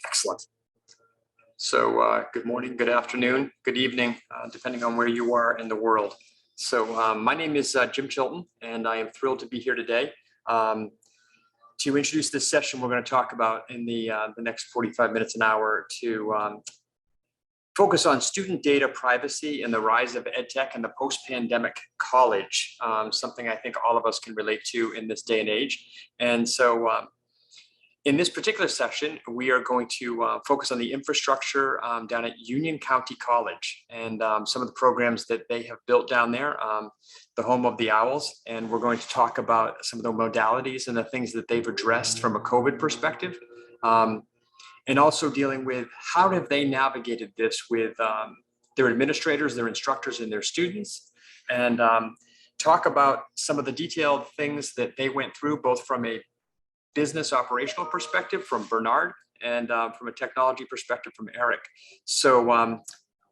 Excellent. So good morning, good afternoon, good evening, depending on where you are in the world. So my name is Jim Chilton, and I am thrilled to be here today to introduce this session we're going to talk about in the next 45 minutes, an hour, to focus on student data privacy and the rise of EdTech and the post-pandemic college, something I think all of us can relate to in this day and age. And so in this particular session, we are going to focus on the infrastructure down at Union County College and some of the programs that they have built down there, the home of the Owls. And we're going to talk about some of the modalities and the things that they've addressed from a COVID perspective. And also dealing with how have they navigated this with their administrators, their instructors, and their students, and talk about some of the detailed things that they went through, both from a business operational perspective from Bernard and from a technology perspective from Eric. So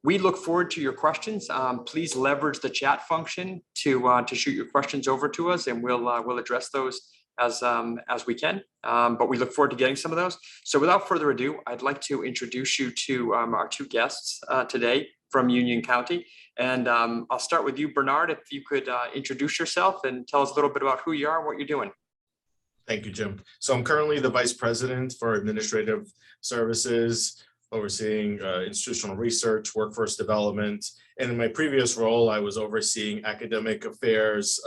we look forward to your questions. Please leverage the chat function to shoot your questions over to us, and we'll address those as we can, but we look forward to getting some of those. So without further ado, I'd like to introduce you to our two guests today from Union County. And I'll start with you, Bernard, if you could introduce yourself and tell us a little bit about who you are and what you're doing. Thank you, Jim. So I'm currently the Vice President for Administrative Services, overseeing institutional research, workforce development. And in my previous role, I was overseeing academic affairs,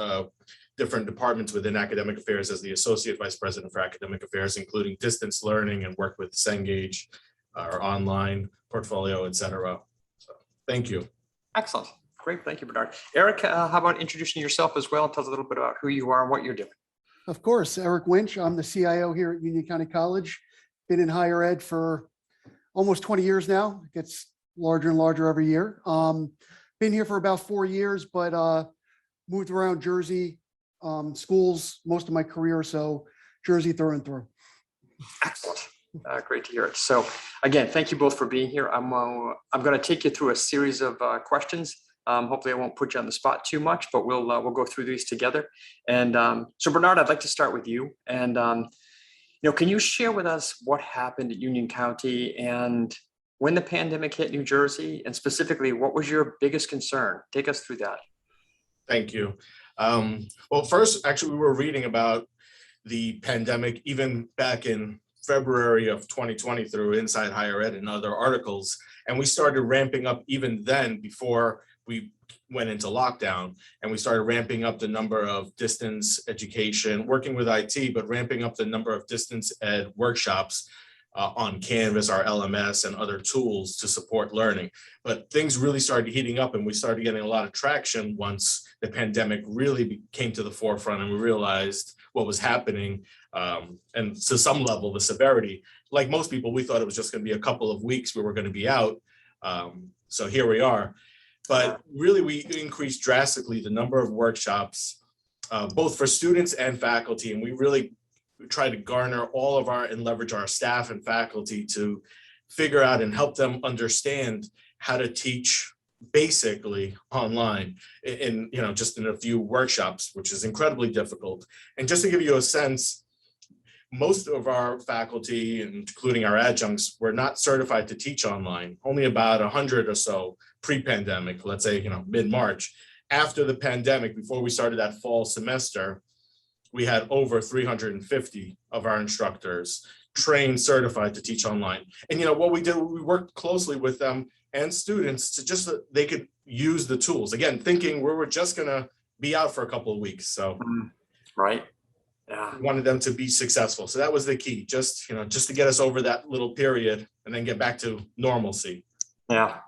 different departments within academic affairs as the Associate Vice President for Academic Affairs, including distance learning, and work with Cengage, our online portfolio, et cetera. So thank you. Excellent. Great. Thank you, Bernard. Eric, how about introducing yourself as well? Tell us a little bit about who you are and what you're doing. Of course, Eric Winch. I'm the CIO here at Union County College. Been in higher ed for almost 20 years now. It gets larger and larger every year. Been here for about 4 years, but moved around Jersey schools most of my career, so Jersey through and through. Excellent. Great to hear it. So again, thank you both for being here. I'm going to take you through a series of questions. Hopefully I won't put you on the spot too much, but we'll go through these together. And so Bernard, I'd like to start with you. And can you share with us what happened at Union County and when the pandemic hit New Jersey, and specifically, what was your biggest concern? Take us through that. Thank you. Well, first, actually, we were reading about the pandemic even back in February of 2020 through Inside Higher Ed and other articles. And we started ramping up even then before we went into lockdown, and we started ramping up the number of distance education, working with IT, but ramping up the number of distance ed workshops on Canvas, our LMS, and other tools to support learning. But things really started heating up, and we started getting a lot of traction once the pandemic really came to the forefront, and we realized what was happening, and to some level, the severity. Like most people, we thought it was just going to be a couple of weeks we were going to be out. So here we are. But really, we increased drastically the number of workshops, both for students and faculty, and we really try to garner all of our and leverage our staff and faculty to figure out and help them understand how to teach basically online in just in a few workshops, which is incredibly difficult. And just to give you a sense, most of our faculty, including our adjuncts, were not certified to teach online. Only about 100 or so pre-pandemic, let's say mid-March. After the pandemic, before we started that fall semester, we had over 350 of our instructors trained, certified to teach online. And what we did, we worked closely with them and students to just so they could use the tools. Again, thinking we were just gonna be out for a couple of weeks. So right. Yeah. We wanted them to be successful. So that was the key, just to get us over that little period and then get back to normalcy. Yeah,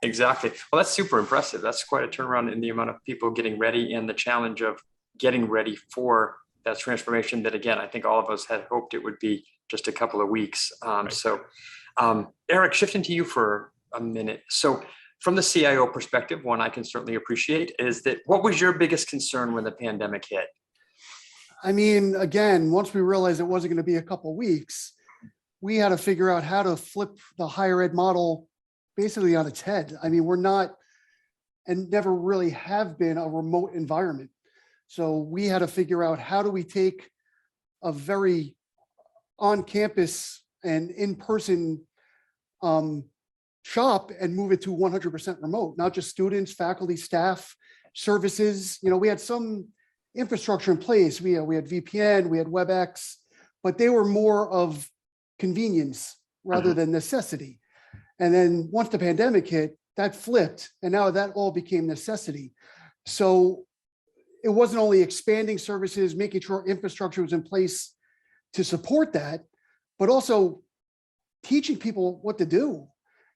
exactly. Well, that's super impressive. That's quite a turnaround in the amount of people getting ready and the challenge of getting ready for that transformation that, again, I think all of us had hoped it would be just a couple of weeks. Right. So Eric, shifting to you for a minute. So from the CIO perspective, one I can certainly appreciate is that what was your biggest concern when the pandemic hit? I mean, again, once we realized it wasn't going to be a couple of weeks, we had to figure out how to flip the higher ed model basically on its head. I mean, we're not and never really have been a remote environment. So we had to figure out how do we take a very on-campus an in-person shop and move it to 100% remote, not just students, faculty, staff, services. We had some infrastructure in place. We had VPN, we had WebEx, but they were more of convenience rather than necessity. And then once the pandemic hit, that flipped, and now that all became necessity. So it wasn't only expanding services, making sure infrastructure was in place to support that, but also teaching people what to do.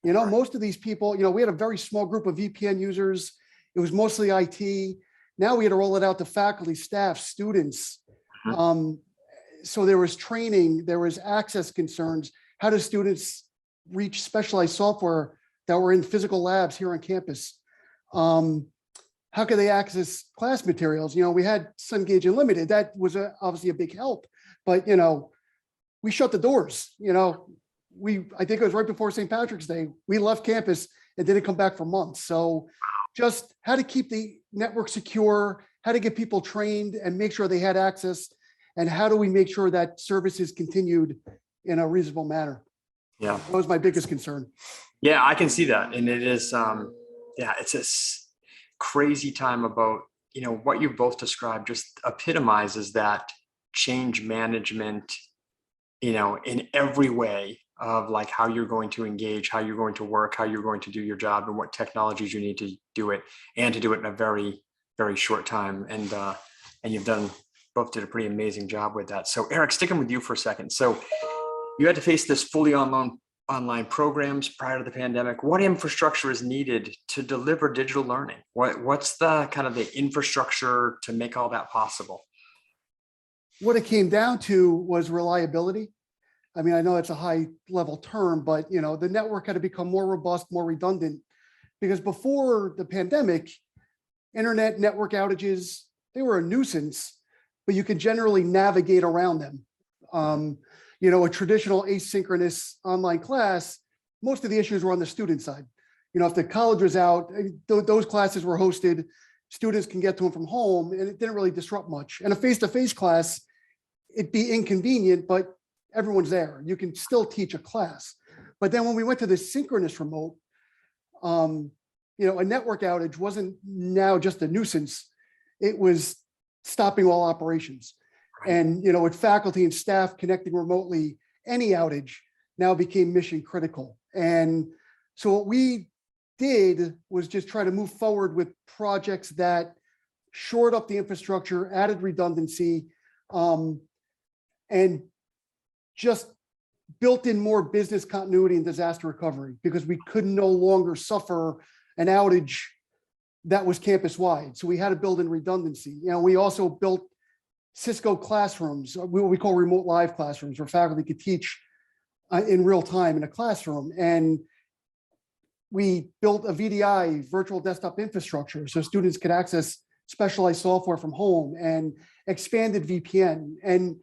Most of these people, we had a very small group of VPN users. It was mostly IT. Now we had to roll it out to faculty, staff, students. So there was training, there was access concerns. How do students reach specialized software that were in physical labs here on campus? How can they access class materials? We had Cengage Unlimited. That was obviously a big help, but we shut the doors. I think it was right before St. Patrick's Day. We left campus and didn't come back for months. So just how to keep the network secure, how to get people trained and make sure they had access, and how do we make sure that services continued in a reasonable manner? Yeah, that was my biggest concern. Yeah, I can see that. And it is, it's a crazy time about, what you both described just epitomizes that change management, in every way of like how you're going to engage, how you're going to work, how you're going to do your job, and what technologies you need to do it, and to do it in a very, very short time. And you've both did a pretty amazing job with that. So Eric, sticking with you for a second. So you had to face this fully online programs prior to the pandemic. What infrastructure is needed to deliver digital learning? What's the kind of the infrastructure to make all that possible? What it came down to was reliability. I mean, I know it's a high level term, but the network had to become more robust, more redundant, because before the pandemic, internet network outages, they were a nuisance, but you could generally navigate around them. A traditional asynchronous online class, most of the issues were on the student side. If the college was out, those classes were hosted, students can get to them from home, and it didn't really disrupt much. And a face-to-face class, it'd be inconvenient, but everyone's there. You can still teach a class. But then when we went to the synchronous remote, a network outage wasn't now just a nuisance. It was stopping all operations. And, with faculty and staff connecting remotely, any outage now became mission critical. And so what we did was just try to move forward with projects that shored up the infrastructure, added redundancy, and just built in more business continuity and disaster recovery, because we could no longer suffer an outage that was campus wide. So we had to build in redundancy. We also built Cisco classrooms, what we call remote live classrooms, where faculty could teach in real time in a classroom. And we built a VDI, virtual desktop infrastructure, so students could access specialized software from home, and expanded VPN. And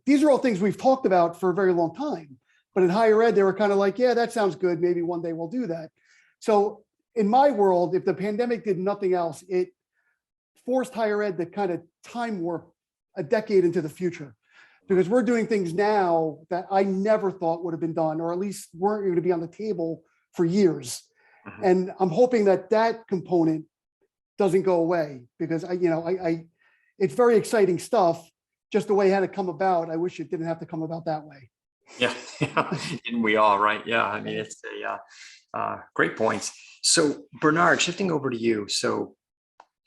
these are all things we've talked about for a very long time. But in higher ed, they were kind of like, yeah, that sounds good. Maybe one day we'll do that. So in my world, if the pandemic did nothing else, it forced higher ed to kind of time warp a decade into the future, because we're doing things now that I never thought would have been done, or at least weren't going to be on the table for years. And I'm hoping that that component doesn't go away, because it's very exciting stuff. Just the way it had to come about, I wish it didn't have to come about that way. Yeah, didn't we all, right? Yeah, I mean, it's great points. So Bernard, shifting over to you. So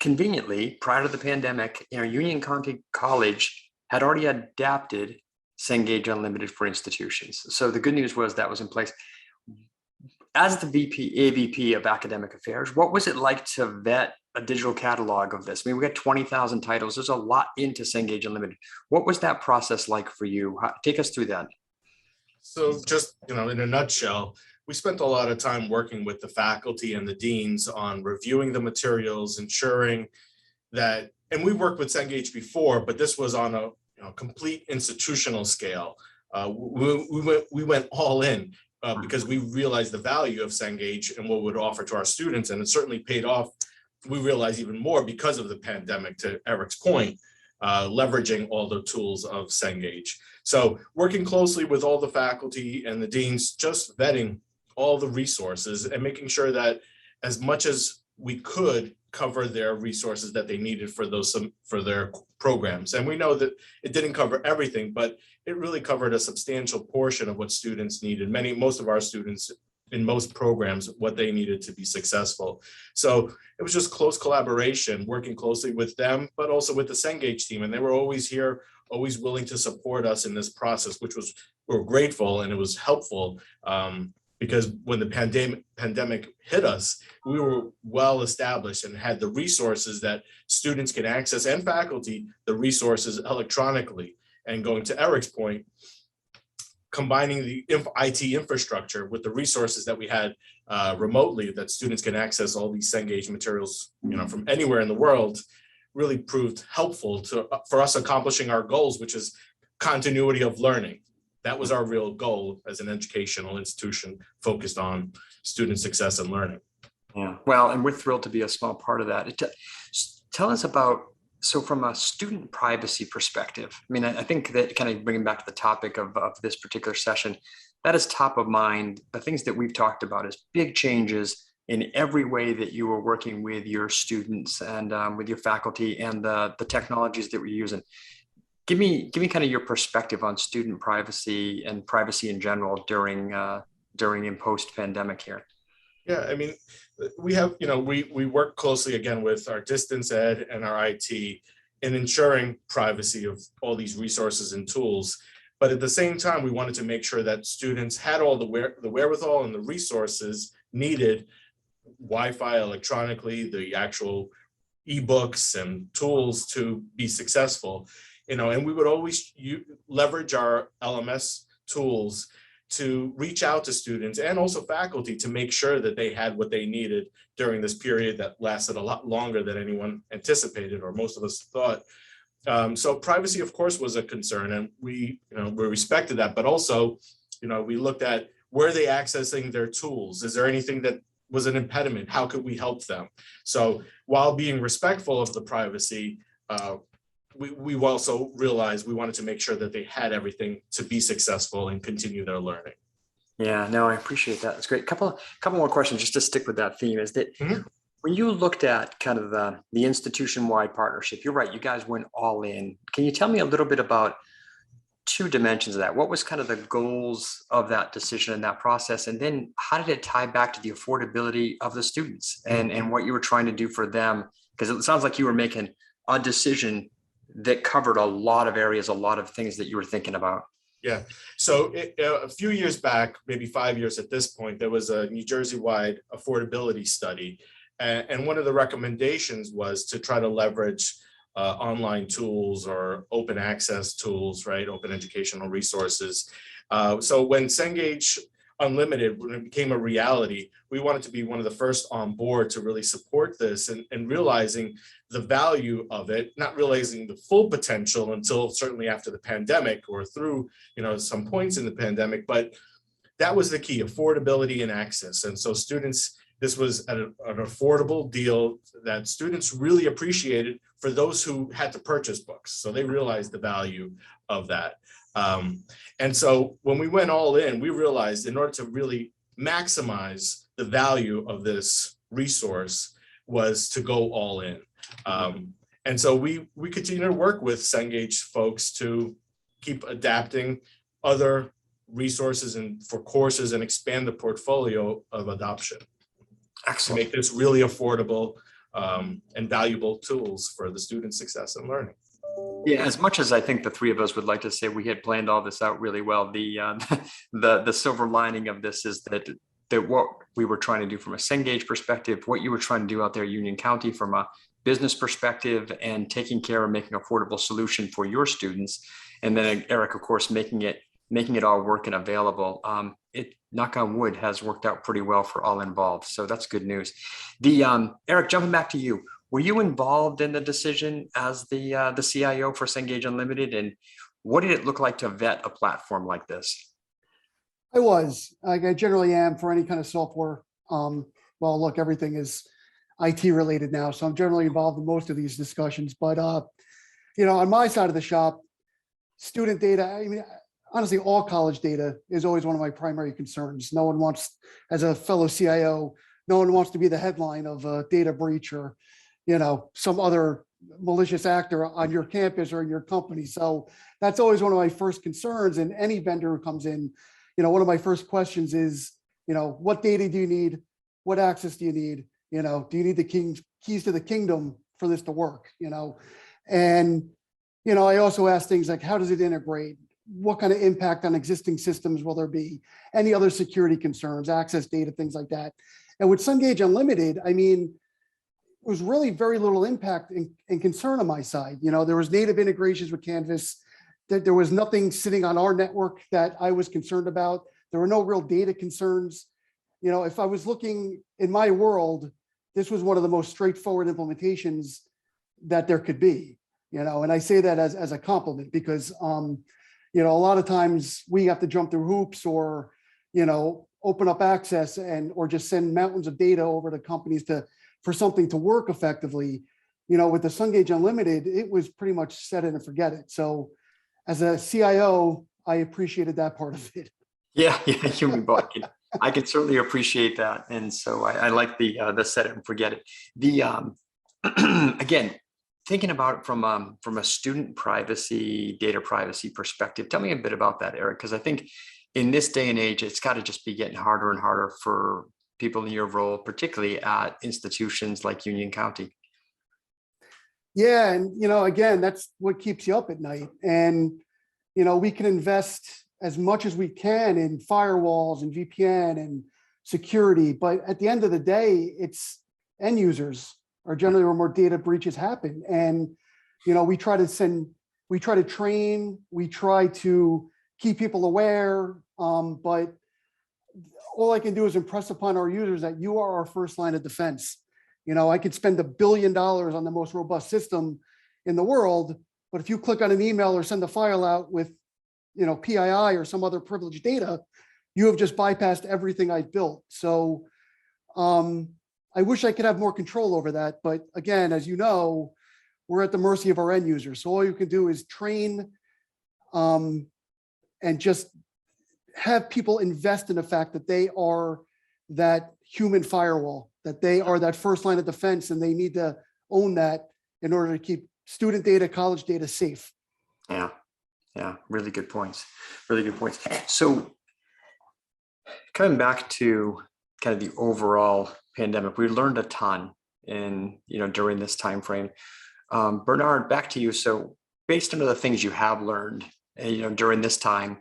conveniently, prior to the pandemic, Union County College had already adapted Cengage Unlimited for institutions. So the good news was that was in place. As the AVP of Academic Affairs, what was it like to vet a digital catalog of this? I mean, we got 20,000 titles. There's a lot into Cengage Unlimited. What was that process like for you? Take us through that. So just, in a nutshell, we spent a lot of time working with the faculty and the deans on reviewing the materials, ensuring that, and we worked with Cengage before, but this was on a complete institutional scale. We went all in because we realized the value of Cengage and what it would offer to our students, and it certainly paid off. We realized even more because of the pandemic, to Eric's point. leveraging all the tools of Cengage. So working closely with all the faculty and the deans, just vetting all the resources and making sure that as much as we could cover their resources that they needed for their programs. And we know that it didn't cover everything, but it really covered a substantial portion of what students needed. Most of our students in most programs, what they needed to be successful. So it was just close collaboration, working closely with them, but also with the Cengage team. And they were always here, always willing to support us in this process, which we're grateful, and it was helpful. Because when the pandemic hit us, we were well established and had the resources that students can access, and faculty, the resources electronically. And going to Eric's point, combining the IT infrastructure with the resources that we had remotely, that students can access all these Cengage materials, from anywhere in the world, really proved helpful for us accomplishing our goals, which is continuity of learning. That was our real goal as an educational institution focused on student success and learning. Yeah, well, and we're thrilled to be a small part of that. Tell us about, so from a student privacy perspective, I mean, I think that kind of bringing back to the topic of this particular session, that is top of mind. The things that we've talked about is big changes in every way that you are working with your students and with your faculty and the technologies that we're using. Give me kind of your perspective on student privacy and privacy in general during and post pandemic here. Yeah, I mean, we have, we work closely again with our distance ed and our IT in ensuring privacy of all these resources and tools. But at the same time, we wanted to make sure that students had all the wherewithal and the resources needed, Wi-Fi electronically, the actual ebooks and tools to be successful. And we would always leverage our LMS tools to reach out to students and also faculty to make sure that they had what they needed during this period that lasted a lot longer than anyone anticipated or most of us thought. So privacy, of course, was a concern, and we respected that, but also, we looked at, were they accessing their tools? Is there anything that was an impediment? How could we help them? So while being respectful of the privacy, we also realized we wanted to make sure that they had everything to be successful and continue their learning. Yeah, no, I appreciate that. That's great. Couple more questions just to stick with that theme. Is that when you looked at kind of the institution-wide partnership, you're right, you guys went all in. Can you tell me a little bit about two dimensions of that? What was kind of the goals of that decision and that process? And then how did it tie back to the affordability of the students and what you were trying to do for them? Because it sounds like you were making a decision that covered a lot of areas, a lot of things that you were thinking about. Yeah. So a few years back, maybe 5 years at this point, there was a New Jersey-wide affordability study. And one of the recommendations was to try to leverage online tools or open access tools, right? Open educational resources. So when Cengage Unlimited, when it became a reality, we wanted to be one of the first on board to really support this and realizing the value of it, not realizing the full potential until certainly after the pandemic or through, some points in the pandemic, but that was the key, affordability and access. And so students, this was an affordable deal that students really appreciated for those who had to purchase books. So they realized the value of that. And so when we went all in, we realized in order to really maximize the value of this resource was to go all in. And so we continue to work with Cengage folks to keep adapting other resources and for courses and expand the portfolio of adoption. Excellent. To make this really affordable and valuable tools for the student success and learning. Yeah, as much as I think the three of us would like to say we had planned all this out really well, the silver lining of this is that what we were trying to do from a Cengage perspective, what you were trying to do out there at Union County from a business perspective and taking care of making affordable solution for your students. And then Eric, of course, making it all work and available. It, knock on wood, has worked out pretty well for all involved. So that's good news. Eric, jumping back to you, were you involved in the decision as the CIO for Cengage Unlimited? And what did it look like to vet a platform like this? I was, like I generally am for any kind of software. Well, look, everything is IT related now, so I'm generally involved in most of these discussions. But on my side of the shop, student data, I mean, honestly, all college data is always one of my primary concerns. No one wants, as a fellow CIO, no one wants to be the headline of a data breach or, some other malicious actor on your campus or in your company. So that's always one of my first concerns. And any vendor who comes in, one of my first questions is, what data do you need? What access do you need? Do you need the keys to the kingdom for this to work? And, I also ask things like, how does it integrate? What kind of impact on existing systems will there be? Any other security concerns, access data, things like that. And with Cengage Unlimited, I mean, it was really very little impact and concern on my side. There was native integrations with Canvas. There was nothing sitting on our network that I was concerned about. There were no real data concerns. If I was looking in my world, this was one of the most straightforward implementations that there could be. And I say that as a compliment because, a lot of times we have to jump through hoops or, open up access or just send mountains of data over to companies for something to work effectively. With the Cengage Unlimited, it was pretty much set it and forget it. So as a CIO, I appreciated that part of it. Yeah, human body. I can certainly appreciate that. And so I like the set it and forget it. The again, thinking about it from a student privacy, data privacy perspective, tell me a bit about that, Eric, because I think in this day and age, it's got to just be getting harder and harder for people in your role, particularly at institutions like Union County. Yeah. And, again, that's what keeps you up at night. And, we can invest as much as we can in firewalls and VPN and security. But at the end of the day, it's end users are generally where more data breaches happen. And, we try to train, we try to keep people aware. But all I can do is impress upon our users that you are our first line of defense. I could spend $1 billion on the most robust system in the world, but if you click on an email or send a file out with, PII or some other privileged data, you have just bypassed everything I've built. So I wish I could have more control over that. But again, as you know, we're at the mercy of our end users. So all you can do is train and just have people invest in the fact that they are that human firewall, that they are that first line of defense, and they need to own that in order to keep student data, college data safe. Yeah, really good points. Really good points. So coming back to kind of the overall pandemic, we learned a ton during this time frame. Bernard, back to you. So based on the things you have learned, during this time,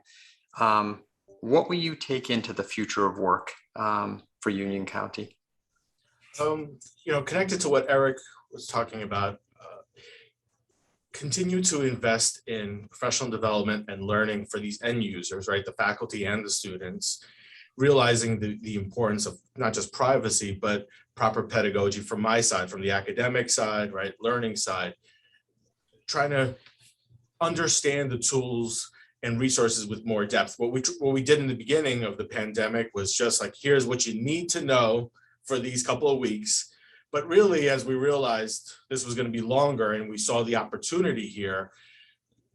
what will you take into the future of work for Union County? Connected to what Eric was talking about, continue to invest in professional development and learning for these end users, right? The faculty and the students, realizing the importance of not just privacy, but proper pedagogy from my side, from the academic side, right? Learning side, trying to understand the tools and resources with more depth. What we did in the beginning of the pandemic was just like, here's what you need to know for these couple of weeks. But really, as we realized this was going to be longer and we saw the opportunity here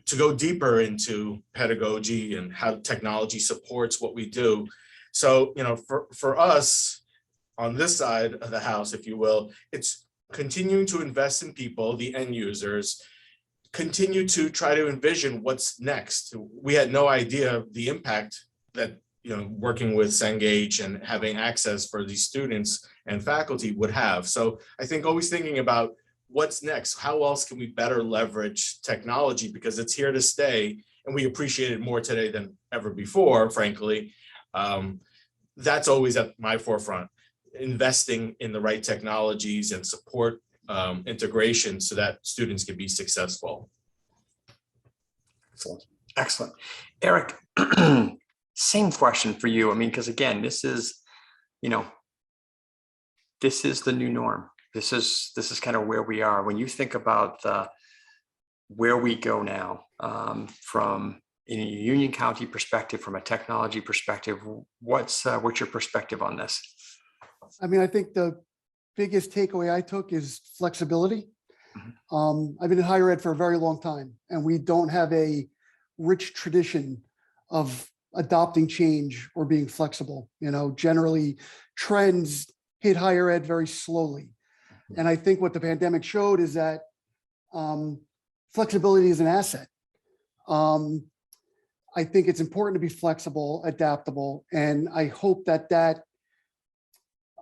to go deeper into pedagogy and how technology supports what we do. So, for us on this side of the house, if you will, it's continuing to invest in people, the end users, continue to try to envision what's next. We had no idea the impact that working with Cengage and having access for these students and faculty would have. So I think always thinking about what's next, how else can we better leverage technology, because it's here to stay and we appreciate it more today than ever before, frankly. That's always at my forefront, investing in the right technologies and support integration so that students can be successful. Excellent. Eric, same question for you. I mean, because again, this is the new norm. This is kind of where we are. When you think about where we go now, from in a Union County perspective, from a technology perspective, what's your perspective on this? I mean, I think the biggest takeaway I took is flexibility. I've been in higher ed for a very long time, and we don't have a rich tradition of adopting change or being flexible. Generally trends hit higher ed very slowly. And I think what the pandemic showed is that flexibility is an asset. I think it's important to be flexible, adaptable, and I hope that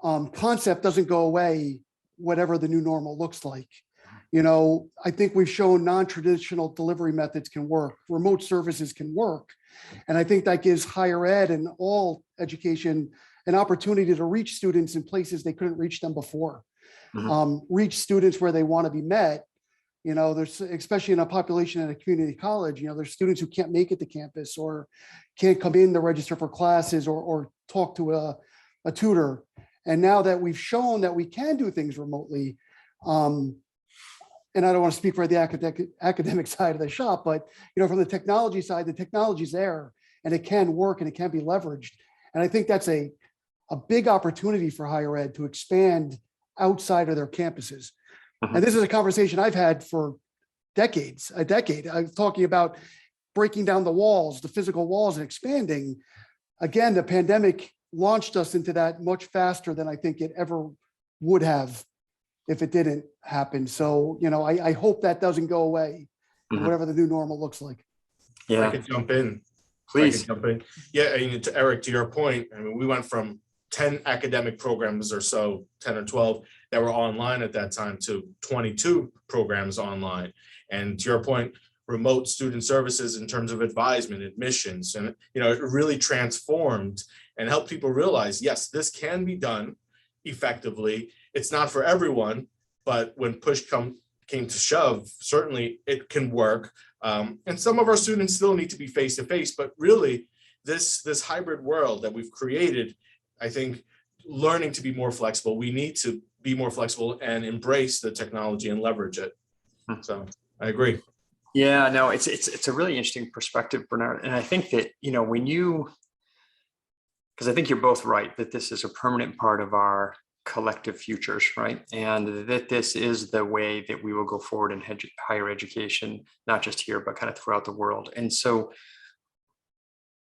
concept doesn't go away, whatever the new normal looks like. I think we've shown non-traditional delivery methods can work, remote services can work. And I think that gives higher ed and all education an opportunity to reach students in places they couldn't reach them before. Reach students where they want to be met. There's, especially in a population at a community college, there's students who can't make it to campus or can't come in to register for classes or talk to a tutor. And now that we've shown that we can do things remotely, and I don't want to speak for the academic side of the shop, but from the technology side, the technology's there and it can work and it can be leveraged. And I think that's a big opportunity for higher ed to expand outside of their campuses. And this is a conversation I've had for a decade. I'm talking about breaking down the walls, the physical walls, and expanding. Again, the pandemic launched us into that much faster than I think it ever would have if it didn't happen. So, I hope that doesn't go away, whatever the new normal looks like. I can jump in. Please. Yeah, to Eric, to your point, we went from 10 academic programs or so, 10 or 12 that were online at that time to 22 programs online. And to your point, remote student services in terms of advisement, admissions, and it really transformed and helped people realize, yes, this can be done effectively. It's not for everyone, but when push came to shove, certainly it can work. And some of our students still need to be face-to-face, but really this hybrid world that we've created, I think learning to be more flexible, we need to be more flexible and embrace the technology and leverage it. So I agree. Yeah, no, it's a really interesting perspective, Bernard. And I think that, because I think you're both right, that this is a permanent part of our collective futures, right? And that this is the way that we will go forward in higher education, not just here, but kind of throughout the world. And so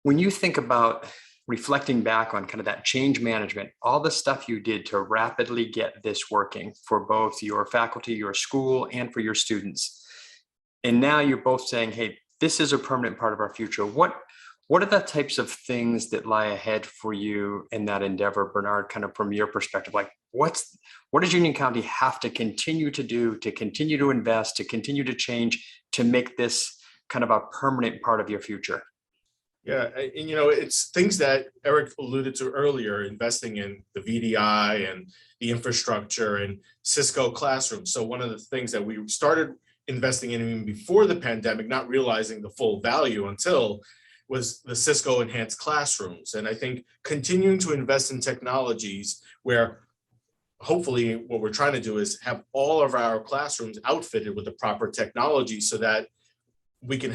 when you think about reflecting back on kind of that change management, all the stuff you did to rapidly get this working for both your faculty, your school, and for your students, and now you're both saying, hey, this is a permanent part of our future. What are the types of things that lie ahead for you in that endeavor, Bernard, kind of from your perspective? Like what does Union County have to continue to do, to continue to invest, to continue to change, to make this kind of a permanent part of your future? Yeah, and it's things that Eric alluded to earlier, investing in the VDI and the infrastructure and Cisco classrooms. So one of the things that we started investing in even before the pandemic, not realizing the full value until, was the Cisco enhanced classrooms. And I think continuing to invest in technologies where hopefully what we're trying to do is have all of our classrooms outfitted with the proper technology so that we can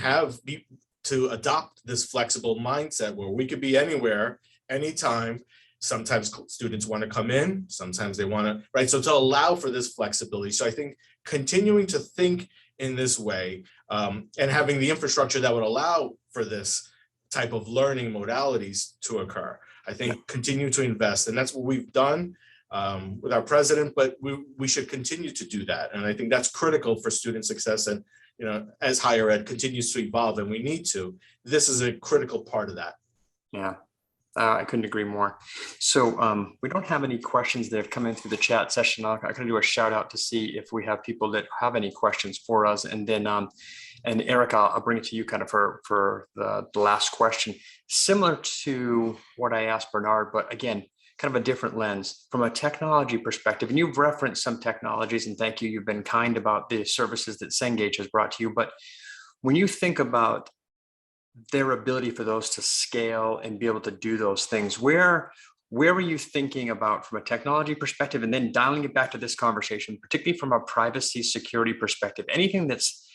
to adopt this flexible mindset where we could be anywhere, anytime. Sometimes students want to come in, sometimes they want to, right? So to allow for this flexibility. So I think continuing to think in this way and having the infrastructure that would allow for this type of learning modalities to occur. I think continue to invest, and that's what we've done with our president, but we should continue to do that. And I think that's critical for student success. And as higher ed continues to evolve, and we need to, this is a critical part of that. Yeah, I couldn't agree more. So we don't have any questions that have come in through the chat session. I'm going to do a shout out to see if we have people that have any questions for us. And then, and Eric, I'll bring it to you kind of for the last question, similar to what I asked Bernard, but again, kind of a different lens from a technology perspective. And you've referenced some technologies, and thank you. You've been kind about the services that Cengage has brought to you. But when you think about their ability for those to scale and be able to do those things, where were you thinking about from a technology perspective, and then dialing it back to this conversation, particularly from a privacy security perspective, anything that's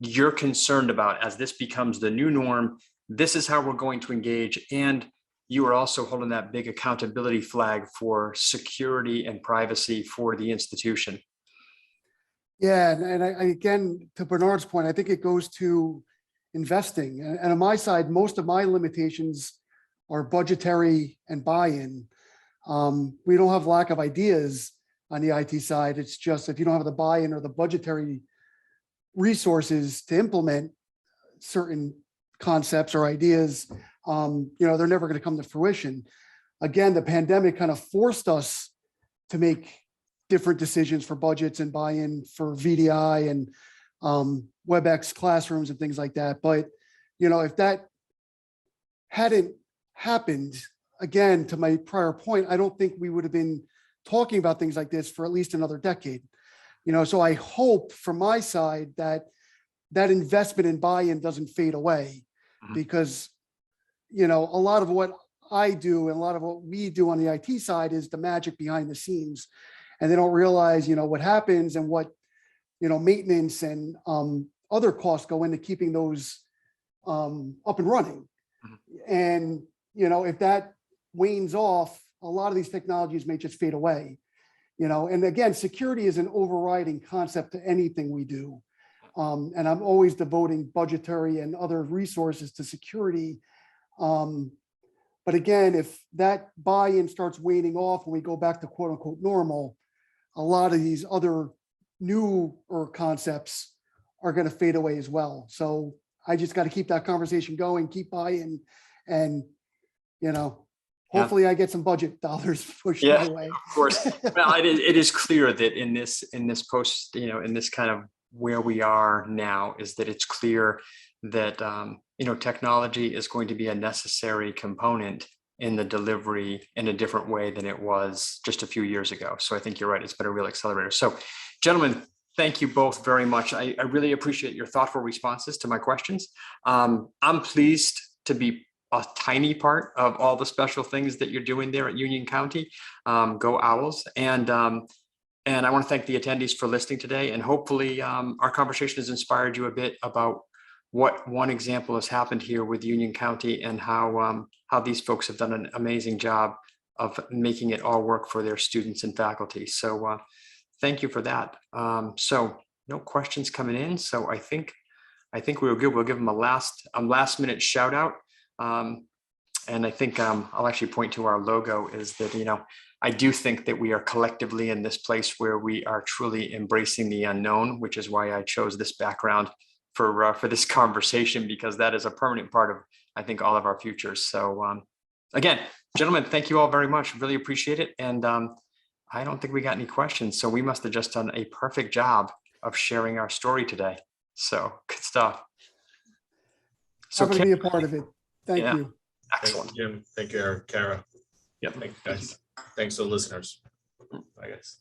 you're concerned about as this becomes the new norm, this is how we're going to engage, and you are also holding that big accountability flag for security and privacy for the institution? Yeah, and again, to Bernard's point, I think it goes to investing. And on my side, most of my limitations are budgetary and buy-in. We don't have lack of ideas on the IT side. It's just if you don't have the buy-in or the budgetary resources to implement certain concepts or ideas, they're never going to come to fruition. Again, the pandemic kind of forced us to make different decisions for budgets and buy-in for VDI and WebEx classrooms and things like that. But, if that hadn't happened, again, to my prior point, I don't think we would have been talking about things like this for at least another decade. So I hope from my side that investment in buy-in doesn't fade away, because, a lot of what I do and a lot of what we do on the IT side is the magic behind the scenes. And they don't realize, what happens and what, maintenance and other costs go into keeping those up and running. And, if that wanes off, a lot of these technologies may just fade away. And again, security is an overriding concept to anything we do. And I'm always devoting budgetary and other resources to security. But again, if that buy-in starts waning off when we go back to quote unquote normal, a lot of these other newer concepts are going to fade away as well. So I just got to keep that conversation going, keep buy-in, and, hopefully I get some budget dollars pushed my way. Of course. Well, it is clear that in this post, in this kind of where we are now, is that it's clear that, technology is going to be a necessary component in the delivery in a different way than it was just a few years ago. So I think you're right. It's been a real accelerator. So gentlemen, thank you both very much. I really appreciate your thoughtful responses to my questions. I'm pleased to be a tiny part of all the special things that you're doing there at Union County. Go Owls. And I want to thank the attendees for listening today. And hopefully our conversation has inspired you a bit about what one example has happened here with Union County and how these folks have done an amazing job of making it all work for their students and faculty. So thank you for that. So no questions coming in. So I think we were good. We'll give them a last minute shout out. And I think I'll actually point to our logo is that, I do think that we are collectively in this place where we are truly embracing the unknown, which is why I chose this background for this conversation, because that is a permanent part of, I think, all of our futures. So again, gentlemen, thank you all very much. Really appreciate it. And I don't think we got any questions. So we must have just done a perfect job of sharing our story today. So good stuff. So happy to be a part of it. Thank you. Excellent. Thank you, Jim. Thank you, Eric, Kara. Yep. Thank you, guys. Thanks to the listeners. Bye, guys.